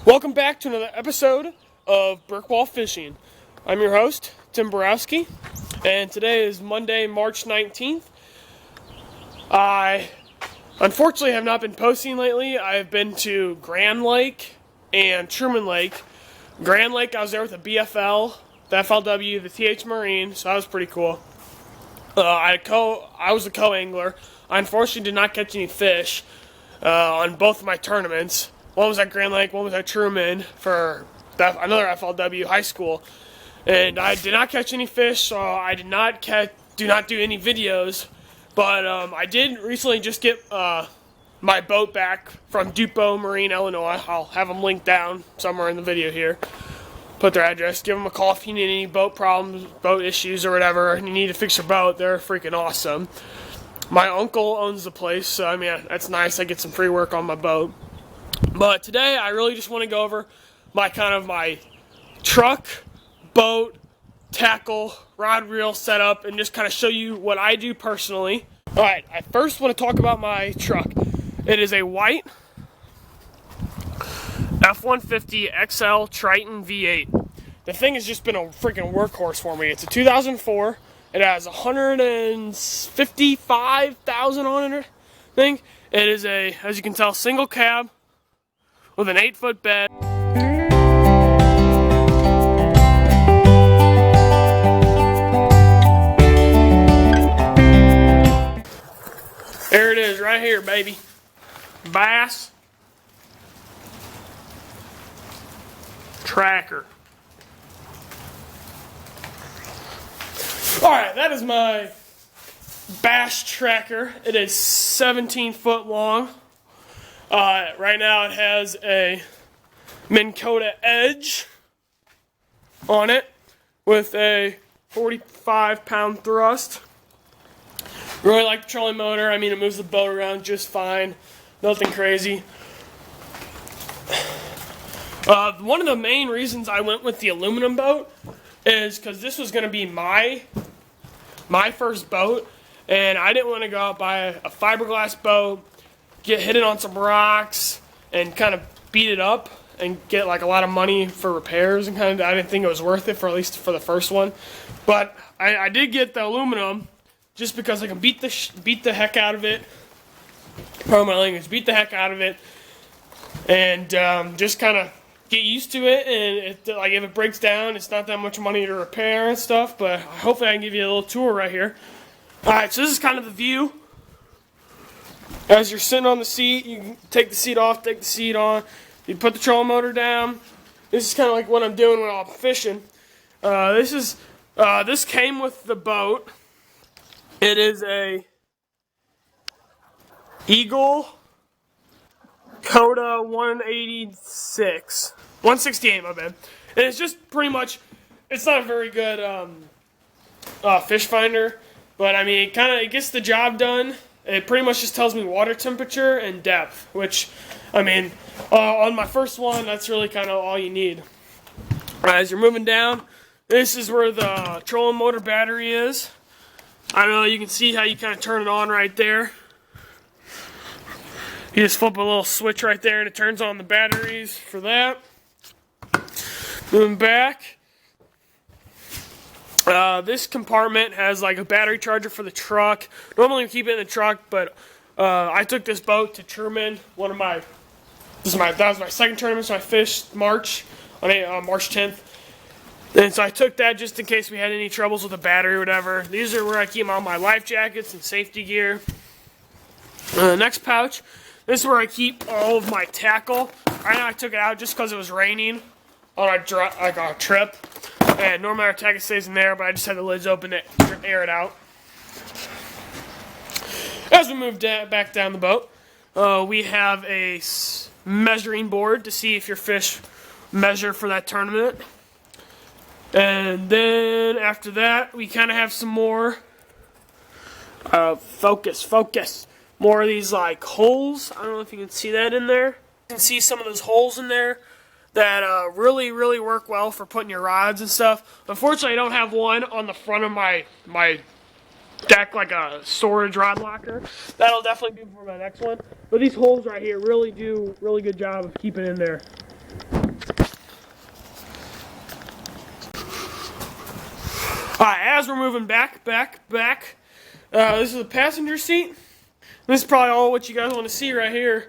Welcome back to another episode of Brickwall Fishing. I'm your host, Tim Borowski, and today is Monday, March 19th. I unfortunately have not been posting lately. I've been to Grand Lake and Truman Lake. Grand Lake, I was there with the BFL, the FLW, the TH Marine, so that was pretty cool. I was a co-angler. I unfortunately did not catch any fish on both of my tournaments. One was at Grand Lake, one was at Truman for another FLW high school. And I did not catch any fish, so I do not do any videos. But I did recently just get my boat back from Dupo Marine, Illinois. I'll have them linked down somewhere in the video here. Put their address, give them a call if you need any boat problems, boat issues or whatever, and you need to fix your boat. They're freaking awesome. My uncle owns the place, so I mean, that's nice. I get some free work on my boat. But today, I really just want to go over my truck, boat, tackle, rod reel setup, and just kind of show you what I do personally. Alright, I first want to talk about my truck. It is a white F-150 XL Triton V8. The thing has just been a freaking workhorse for me. It's a 2004. It has 155,000 on it, I think. It is a, as you can tell, single cab with an 8-foot bed. There it is, right here, baby. Bass Tracker. Alright, that is my Bass Tracker. It is 17 foot long. Right now it has a Minn Kota Edge on it with a 45-pound thrust. Really like the trolling motor. I mean, it moves the boat around just fine. Nothing crazy. One of the main reasons I went with the aluminum boat is because this was going to be my first boat, and I didn't want to go out buy a fiberglass boat, get hit it on some rocks, and kind of beat it up and get like a lot of money for repairs, and kind of I didn't think it was worth it for at least for the first one. But I did get the aluminum just because I can beat the heck out of it. Pardon my language, beat the heck out of it, and just kind of get used to it. And like if it breaks down, it's not that much money to repair and stuff. But hopefully I can give you a little tour right here. All right, so this is kind of the view. As you're sitting on the seat, you can take the seat off, take the seat on. You put the trolling motor down. This is kind of like what I'm doing when I'm fishing. This came with the boat. It is a Eagle Coda 168, my bad. And it's just pretty much, it's not a very good fish finder, but I mean, it gets the job done. It pretty much just tells me water temperature and depth, which, I mean, on my first one, that's really kind of all you need. As you're moving down, this is where the trolling motor battery is. I don't know, you can see how you kind of turn it on right there. You just flip a little switch right there and it turns on the batteries for that. Moving back. This compartment has like a battery charger for the truck. Normally we keep it in the truck, but I took this boat to Truman. That was my second tournament, so I fished March 10th. And so I took that just in case we had any troubles with the battery or whatever. These are where I keep all my life jackets and safety gear. Next pouch. This is where I keep all of my tackle. Right now I took it out just because it was raining on our trip. And normally our tackle stays in there, but I just had the lids open to air it out. As we move back down the boat, we have a measuring board to see if your fish measure for that tournament. And then after that, we kind of have some more focus. More of these like holes. I don't know if you can see that in there. You can see some of those holes in there that really, really work well for putting your rods and stuff. Unfortunately, I don't have one on the front of my deck, like a storage rod locker. That'll definitely be for my next one. But these holes right here really do a really good job of keeping in there. Alright, as we're moving back, this is the passenger seat. This is probably all what you guys want to see right here.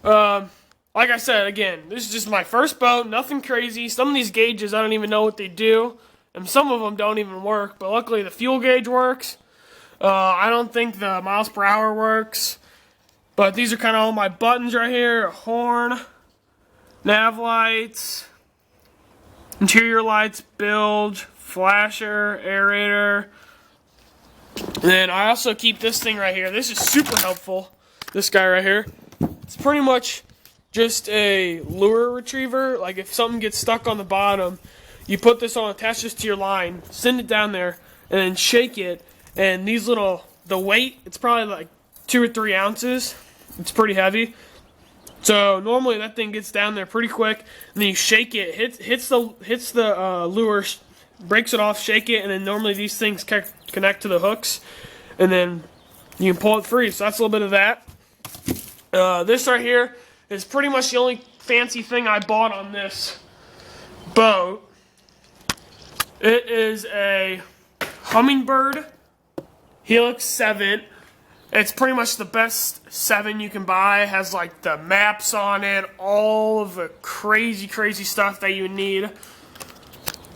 Like I said, again, this is just my first boat, nothing crazy. Some of these gauges, I don't even know what they do, and some of them don't even work, but luckily the fuel gauge works. I don't think the miles per hour works, but these are kind of all my buttons right here. A horn, nav lights, interior lights, bilge, flasher, aerator. And then I also keep this thing right here. This is super helpful. This guy right here. It's pretty much just a lure retriever. Like if something gets stuck on the bottom, you put this on, attach this to your line, send it down there, and then shake it. And these little, the weight, it's probably like 2 or 3 ounces. It's pretty heavy. So normally that thing gets down there pretty quick, and then you shake it, hits the lure, breaks it off, shake it, and then normally these things connect to the hooks, and then you can pull it free. So that's a little bit of that. This right here is pretty much the only fancy thing I bought on this boat. It is a Humminbird Helix 7. It's pretty much the best 7 you can buy. It has like the maps on it, all of the crazy stuff that you need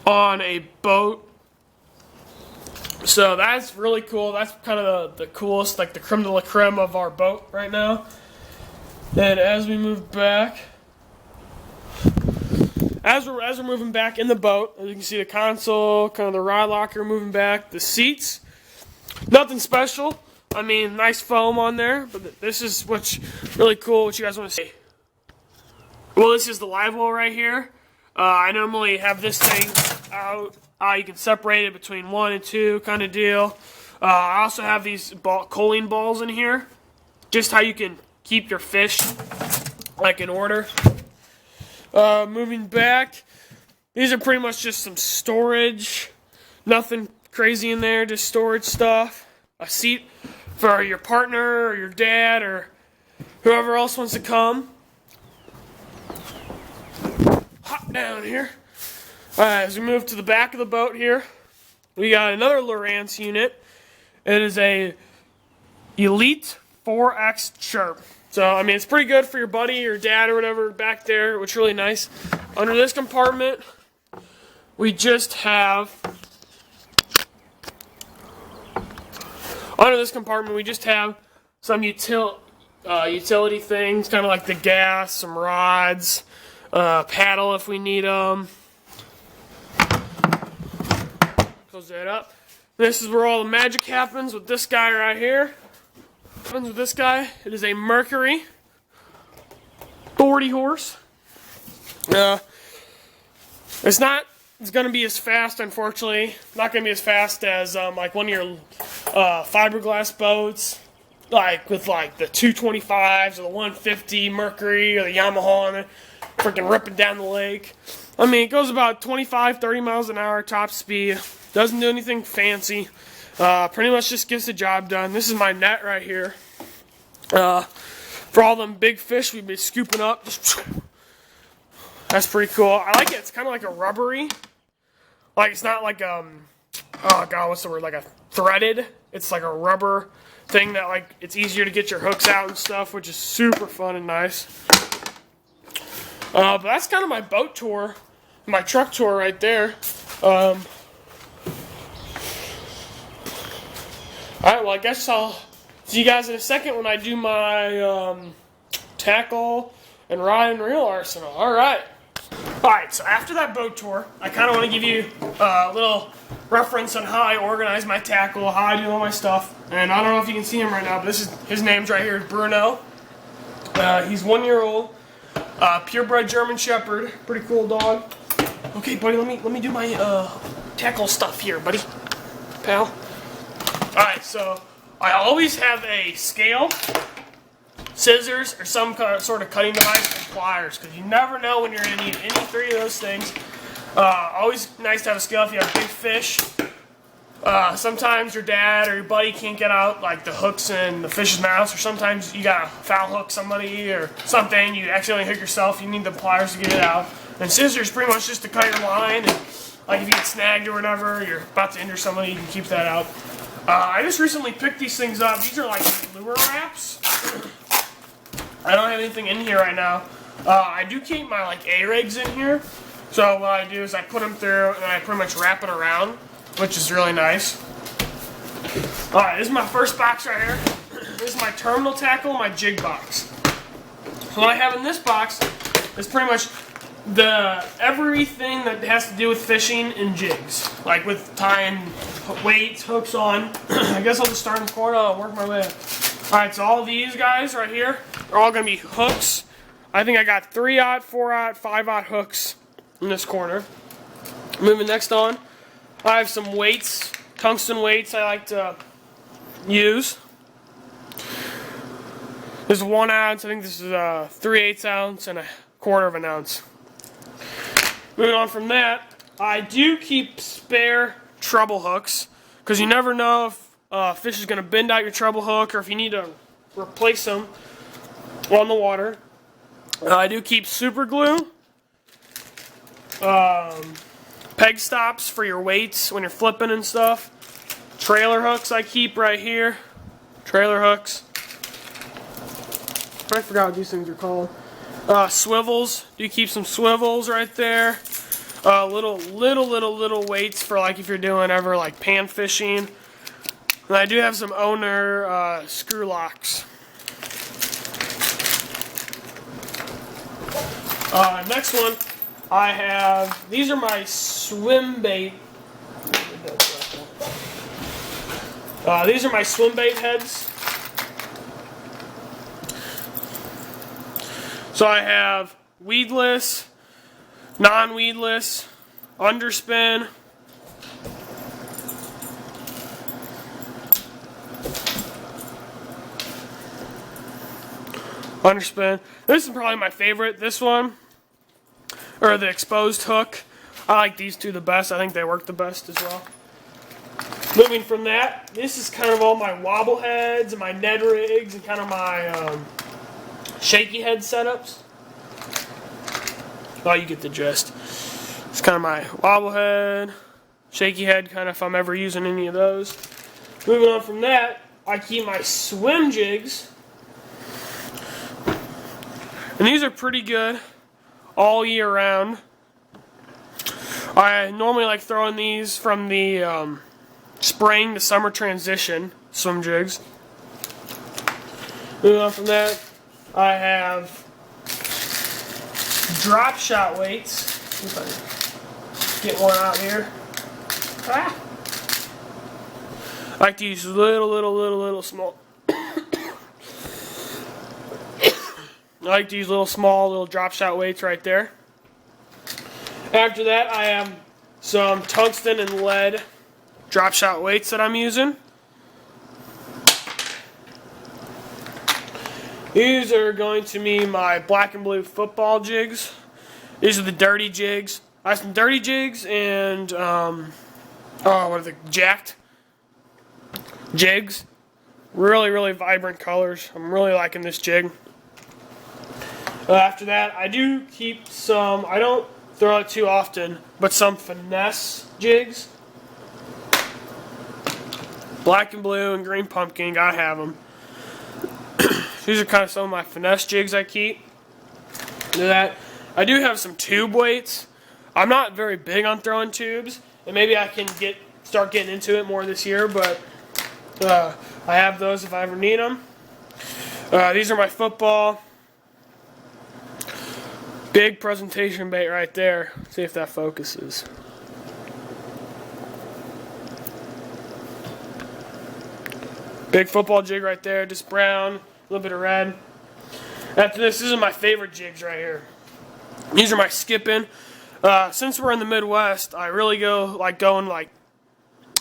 on a boat. So that's really cool. That's kind of the coolest, like the creme de la creme of our boat right now. And as we move back, as we're moving back in the boat, as you can see the console, kind of the ride locker moving back, the seats, nothing special. I mean, nice foam on there, but this is what's really cool. What you guys want to see? Well, this is the live well right here. I normally have this thing out. You can separate it between 1 and 2 kind of deal. I also have these choline balls in here. Just how you can keep your fish like in order. Moving back, these are pretty much just some storage. Nothing crazy in there, just storage stuff. A seat for your partner or your dad or whoever else wants to come. Hop down here. Alright, as we move to the back of the boat here, we got another Lowrance unit. It is a Elite 4X Sharp. So, I mean, it's pretty good for your buddy or dad or whatever back there, which is really nice. Under this compartment, we just have some utility things, kind of like the gas, some rods, paddle if we need them. Close that up. This is where all the magic happens with this guy right here. Happens with this guy. It is a Mercury 40 horse. It's going to be as fast, unfortunately. Not going to be as fast as like one of your fiberglass boats, like with like the 225s or the 150 Mercury or the Yamaha on it, freaking ripping down the lake. I mean, it goes about 25, 30 miles an hour top speed. Doesn't do anything fancy. Pretty much just gets the job done. This is my net right here. For all them big fish we've been scooping up. That's pretty cool. I like it. It's kind of like a rubbery. Like, it's not like, oh god, what's the word? Like a threaded. It's like a rubber thing that, like, it's easier to get your hooks out and stuff, which is super fun and nice. But that's kind of my boat tour. My truck tour right there. Alright, well, I guess I'll see you guys in a second when I do my tackle and rod and reel arsenal. Alright. Alright, so after that boat tour, I kind of want to give you a little reference on how I organize my tackle, how I do all my stuff. And I don't know if you can see him right now, but his name's right here, Bruno. He's 1 year old, purebred German Shepherd, pretty cool dog. Okay, buddy, let me do my tackle stuff here, buddy, pal. Alright, so I always have a scale, scissors, or some sort of cutting device, and pliers, because you never know when you're going to need any 3 of those things. Always nice to have a scale if you have big fish. Sometimes your dad or your buddy can't get out like the hooks in the fish's mouth, or sometimes you got to foul hook somebody or something, you accidentally hook yourself, you need the pliers to get it out. And scissors pretty much just to cut your line, and like if you get snagged or whatever, you're about to injure somebody, you can keep that out. I just recently picked these things up. These are like lure wraps. I don't have anything in here right now. I do keep my like A-rigs in here. So what I do is I put them through and I pretty much wrap it around, which is really nice. Alright, this is my first box right here. This is my terminal tackle, my jig box. So what I have in this box is pretty much everything that has to do with fishing and jigs. Like with tying weights, hooks on. I guess I'll just start in the corner and work my way up. Alright, so all these guys right here are all going to be hooks. I think I got 3/0, 4/0, 5/0 hooks in this corner. Moving next on, I have some weights, tungsten weights I like to use. This is 1 ounce. I think this is a 3/8 ounce and a 1/4 ounce. Moving on from that, I do keep spare treble hooks because you never know if a fish is going to bend out your treble hook or if you need to replace them on the water. I do keep super glue, peg stops for your weights when you're flipping and stuff. Trailer hooks I keep right here. Trailer hooks. I forgot what these things are called. Swivels. Do keep some swivels right there. Little weights for like if you're doing ever like pan fishing. And I do have some owner screw locks. Next one, I have, these are my swim bait. These are my swim bait heads. So I have weedless, non-weedless, underspin, underspin. This is probably my favorite. This one, or the exposed hook. I like these two the best. I think they work the best as well. Moving from that, this is kind of all my wobble heads and my Ned rigs and kind of my shaky head setups. Oh, you get the gist. It's kind of my wobble head, shaky head, kind of if I'm ever using any of those. Moving on from that, I keep my swim jigs. And these are pretty good all year round. I normally like throwing these from the spring to summer transition swim jigs. Moving on from that, I have drop shot weights. If I get one out here. Ah. I like to use little small. I like to use little drop shot weights right there. After that, I have some tungsten and lead drop shot weights that I'm using. These are going to be my black and blue football jigs. These are the dirty jigs. I have some dirty jigs and what are they? Jacked jigs. Really vibrant colors. I'm really liking this jig. After that, I do keep some, I don't throw it too often, but some finesse jigs. Black and blue and green pumpkin, gotta have them. These are kind of some of my finesse jigs I keep. That I do have some tube weights. I'm not very big on throwing tubes, and maybe I can start getting into it more this year, but I have those if I ever need them. These are my football. Big presentation bait right there. See if that focuses. Big football jig right there, just brown, a little bit of red. After this is my favorite jigs right here. These are my skipping. Since we're in the Midwest, I really going Lake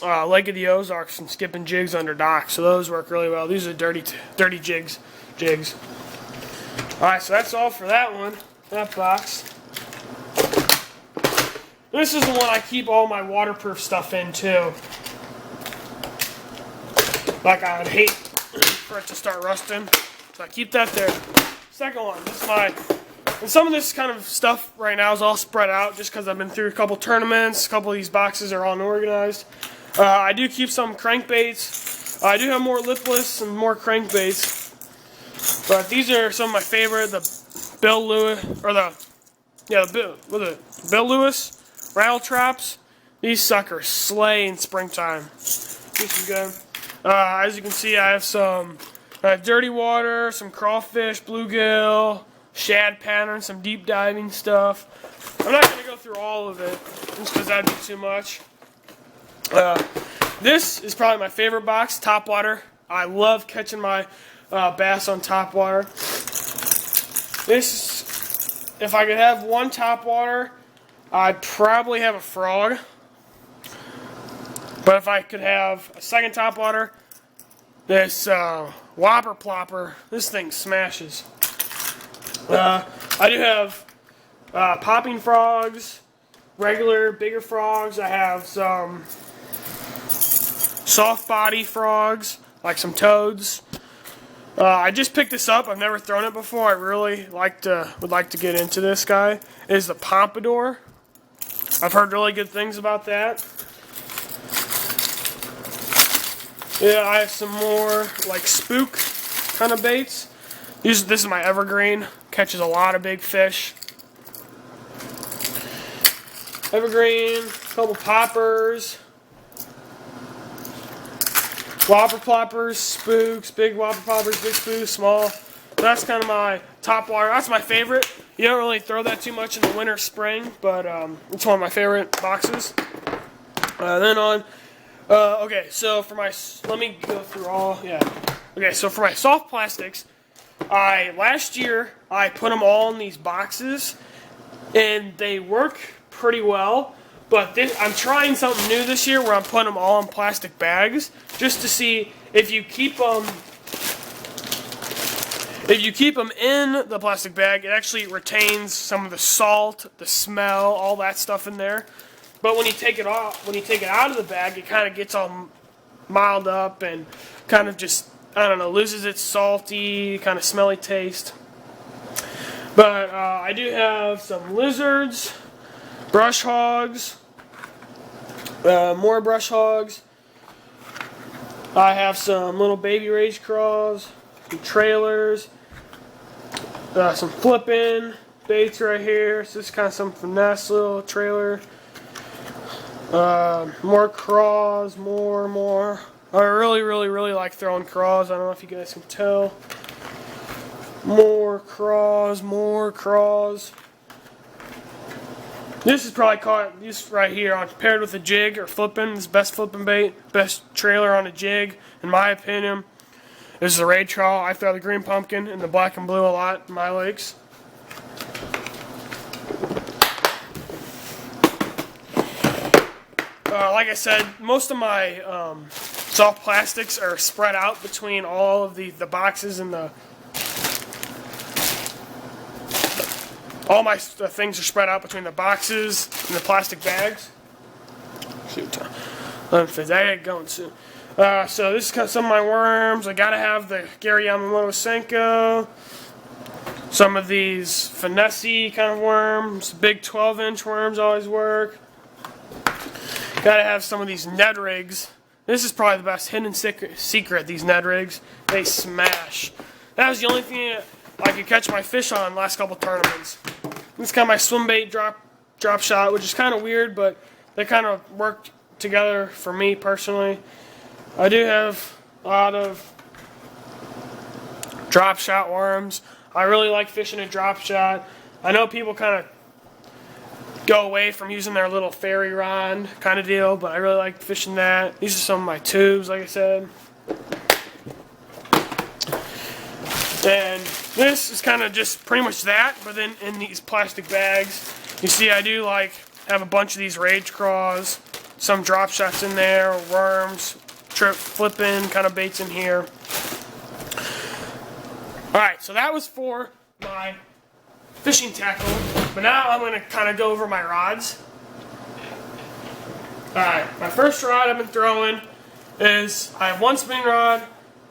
of the Ozarks and skipping jigs under docks. So those work really well. These are dirty jigs. Alright, so that's all for that one. That box. This is the one I keep all my waterproof stuff in too. Like I would hate for it to start rusting. So I keep that there. Second one, this is my And some of this kind of stuff right now is all spread out just because I've been through a couple tournaments. A couple of these boxes are unorganized. I do keep some crankbaits. I do have more lipless and more crankbaits. But these are some of my favorite. The Bill Lewis, or the Bill Lewis rattle traps. These suckers slay in springtime. These are good. As you can see, I have some dirty water, some crawfish, bluegill, shad pattern, some deep diving stuff. I'm not going to go through all of it just because that'd be too much. This is probably my favorite box, topwater. I love catching my bass on topwater. This, if I could have one topwater, I'd probably have a frog. But if I could have a second topwater, this Whopper Plopper, this thing smashes. I do have popping frogs, regular, bigger frogs. I have some soft body frogs, like some toads. I just picked this up. I've never thrown it before. I really would like to get into this guy. It is the Pompadour. I've heard really good things about that. Yeah, I have some more like spook kind of baits. This is my evergreen. Catches a lot of big fish. Evergreen, a couple poppers, Whopper Ploppers, spooks, big Whopper Ploppers, big spooks, small. That's kind of my top water. That's my favorite. You don't really throw that too much in the winter, spring, but it's one of my favorite boxes. Okay, so for my, let me go through all, yeah. Okay, so for my soft plastics, last year I put them all in these boxes, and they work pretty well. But I'm trying something new this year where I'm putting them all in plastic bags just to see if you keep them. If you keep them in the plastic bag, it actually retains some of the salt, the smell, all that stuff in there. But when you take it out of the bag, it kind of gets all mild up and kind of just, I don't know, loses its salty, kind of smelly taste. But I do have some lizards, brush hogs, more brush hogs. I have some little baby rage craws, some trailers, some flipping baits right here. So this is kind of some finesse little trailer. More craws, more. I really like throwing craws. I don't know if you guys can tell. More craws. This is probably caught, this right here, on paired with a jig or flipping. This is best flipping bait, best trailer on a jig, in my opinion. This is a raid trawl. I throw the green pumpkin and the black and blue a lot in my lakes. Like I said, most of my soft plastics are spread out between all of the boxes and all my things are spread out between the boxes and the plastic bags. Shoot, I get going soon. So this is kind of some of my worms. I gotta have the Gary Yamamoto Senko. Some of these finesse kind of worms. Big 12-inch worms always work. Gotta have some of these Ned rigs. This is probably the best hidden secret, these Ned rigs. They smash. That was the only thing I could catch my fish on the last couple tournaments. This is kind of my swim bait drop shot, which is kind of weird, but they kind of worked together for me personally. I do have a lot of drop shot worms. I really like fishing a drop shot. I know people kind of go away from using their little fairy rod kind of deal, but I really like fishing that. These are some of my tubes, like I said. And this is kind of just pretty much that, but then in these plastic bags. You see, I do have a bunch of these rage craws, some drop shots in there, worms, trip flipping kind of baits in here. Alright, so that was for my fishing tackle, but now I'm going to kind of go over my rods. Alright, my first rod I've been throwing is, I have one spinning rod.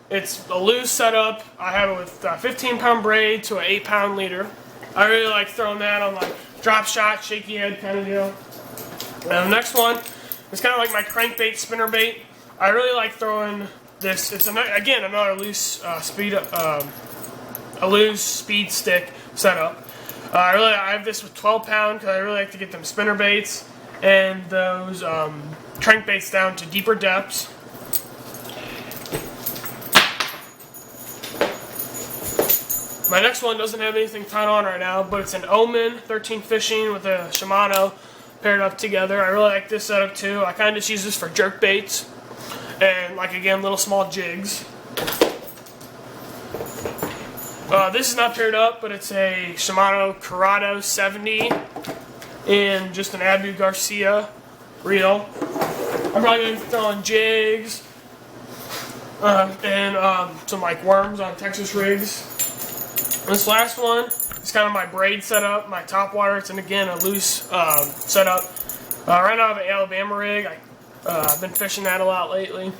It's a loose setup. I have it with a 15-pound braid to an 8-pound leader. I really like throwing that on like drop shot, shaky head kind of deal. And the next one is kind of like my crankbait spinnerbait. I really like throwing this. It's again another loose a loose speed stick setup. I have this with 12 pound because I really like to get them spinner baits and those crankbaits down to deeper depths. My next one doesn't have anything tied on right now, but it's an Omen 13 fishing with a Shimano paired up together. I really like this setup too. I kind of just use this for jerk baits and like again little small jigs. This is not paired up, but it's a Shimano Curado 70 and just an Abu Garcia reel. I'm probably going to be throwing jigs and some like worms on Texas rigs. This last one is kind of my braid setup, my top water. It's again a loose setup. Right now I have an Alabama rig. I've been fishing that a lot lately.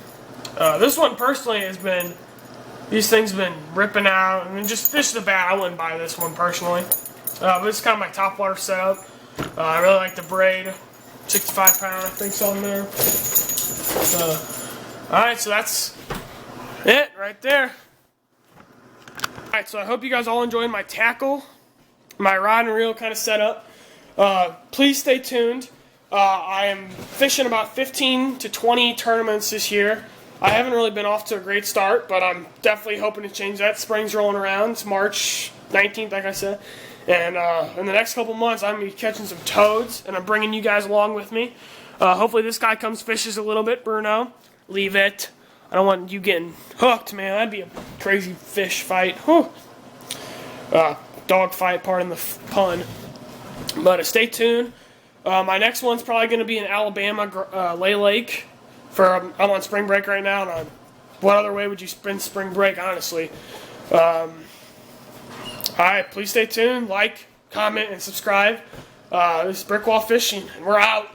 This one personally has been, these things have been ripping out, and just fish the bat. I wouldn't buy this one personally. But it's kind of my top water setup. I really like the braid, 65 pound I think's on there. Alright, so that's it right there. Alright, so I hope you guys all enjoyed my tackle, my rod and reel kind of setup. Please stay tuned. I am fishing about 15 to 20 tournaments this year. I haven't really been off to a great start, but I'm definitely hoping to change that. Spring's rolling around. It's March 19th, like I said. And in the next couple months, I'm going to be catching some toads, and I'm bringing you guys along with me. Hopefully this guy comes fishes a little bit, Bruno. Leave it. I don't want you getting hooked, man. That'd be a crazy fish fight. Whew. Dog fight, pardon the pun. But stay tuned. My next one's probably going to be in Alabama, Lay Lake. I'm on spring break right now, and what other way would you spend spring break, honestly? Alright, please stay tuned, like, comment, and subscribe. This is Brickwall Fishing, and we're out.